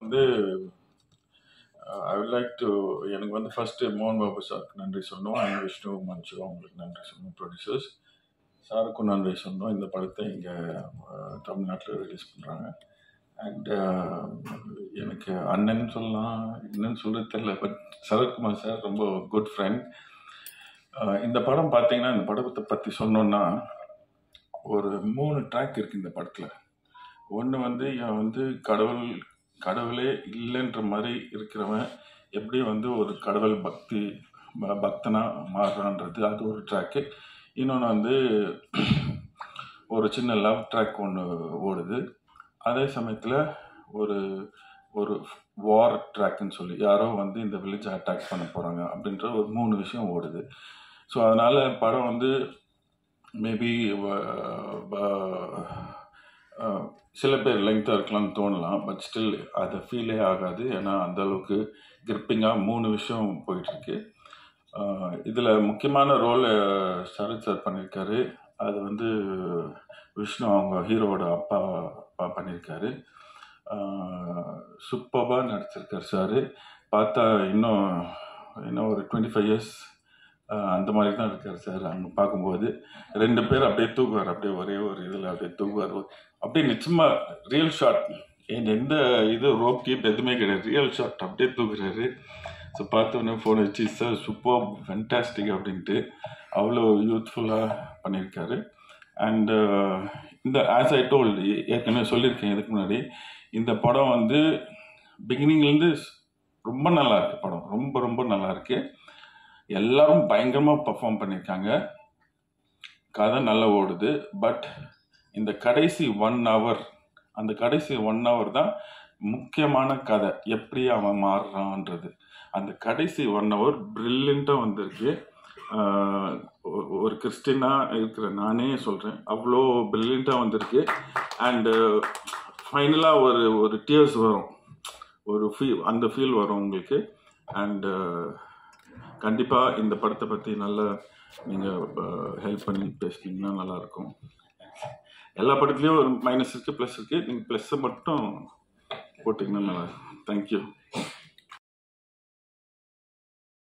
வந்து I would like to எனக்கு வந்து ஃபர்ஸ்ட் மோகன் பாபு சாருக்கு நன்றி சொன்னோம். அண்ட் விஷ்ணு மஞ்சு அவங்களுக்கு நன்றி சொன்னோம். ப்ரொடியூசர்ஸ் சாருக்கும் நன்றி சொன்னோம். இந்த படத்தை இங்கே தமிழ்நாட்டில் ரிலீஸ் பண்ணுறாங்க. அண்ட் எனக்கு அண்ணன் சொல்லலாம், என்னன்னு சொல்கிறது தெரியல. பட் சரத்குமார் சார் ரொம்ப குட் ஃப்ரெண்ட். இந்த படம் பார்த்தீங்கன்னா, இந்த படத்தை பற்றி சொன்னோன்னா ஒரு 3 ட்ராக் இருக்குது இந்த படத்தில். ஒன்று வந்து இவன் வந்து கடவுளே இல்லைன்ற மாதிரி இருக்கிறவன் எப்படி வந்து ஒரு கடவுள் பக்தனா மாறுறான்றது அது ஒரு ட்ராக்கு. இன்னொன்று வந்து ஒரு சின்ன லவ் ட்ராக் ஒன்று ஓடுது. அதே சமயத்தில் ஒரு ஒரு வார் ட்ராக்குன்னு சொல்லி யாரோ வந்து இந்த வில்லேஜை அட்டாக் பண்ண போகிறாங்க அப்படின்ற ஒரு 3 விஷயம் ஓடுது. ஸோ அதனால் படம் வந்து மேபி சில பேர் லெங்க்தாக இருக்கலாம்னு தோணலாம். பட் ஸ்டில் அதை ஃபீலே ஆகாது. ஏன்னா அந்தளவுக்கு கிரிப்பிங்காக 3 விஷயம் போயிட்டுருக்கு. இதில் முக்கியமான ரோல் சரத் சார் பண்ணியிருக்காரு. அது வந்து விஷ்ணு அவங்க ஹீரோவோட அப்பா பண்ணியிருக்காரு. சூப்பராக நடிச்சிருக்காரு சார். பார்த்தா இன்னும் ஒரு 25 இயர்ஸ் அந்த மாதிரி தான் இருக்கார் சார். அங்கே பார்க்கும்போது 2 பேர் அப்படியே தூக்குவார். அப்படியே ஒரே ஒரு இதில் அப்படியே தூக்குவார். அப்படியே நிச்சயமாக ரியல் ஷாட். எந்த இது ரோப் கீப் எதுவுமே கிடையாது. ரியல் ஷாட் அப்படியே தூக்குறாரு. ஸோ பார்த்தோன்னே ஃபோன் வச்சு சார் சூப்பர் ஃபென்டாஸ்டிக் அப்படின்ட்டு அவ்வளோ யூத்ஃபுல்லாக பண்ணியிருக்காரு. அண்டு இந்த ஆஸ் ஐ டோல்டு ஏற்கனவே சொல்லியிருக்கேன் இதுக்கு முன்னாடி, இந்த படம் வந்து பிகினிங்லேருந்து ரொம்ப நல்லா இருக்குது. படம் ரொம்ப ரொம்ப நல்லா இருக்குது. எல்லாரும் பயங்கரமாக பர்ஃபார்ம் பண்ணியிருக்காங்க. கதை நல்லா ஓடுது. பட் இந்த கடைசி 1 hour, அந்த கடைசி 1 hour தான் முக்கியமான கதை. எப்படி அவன் மாறுறான்றது. அந்த கடைசி 1 hour பிரில்லியண்ட்டாக வந்திருக்கு. ஒரு கிறிஸ்டினாக இருக்கிற நானே சொல்கிறேன், அவ்வளோ பிரில்லியண்ட்டாக வந்திருக்கு. அண்டு ஃபைனலாக ஒரு டியர்ஸ் வரும், அந்த ஃபீல் வரும் உங்களுக்கு. அண்டு கண்டிப்பாக இந்த படத்தை பற்றி நல்லா நீங்கள் ஹெல்ப் பண்ணி பேசுனீங்கன்னா நல்லாயிருக்கும். எல்லா படத்துலேயும் ஒரு மைனஸ் இருக்குது, ப்ளஸ் இருக்குது. நீங்கள் ப்ளஸ்ஸை மட்டும் போட்டிங்கன்னா நல்லாயிருக்கும். தேங்க்யூ.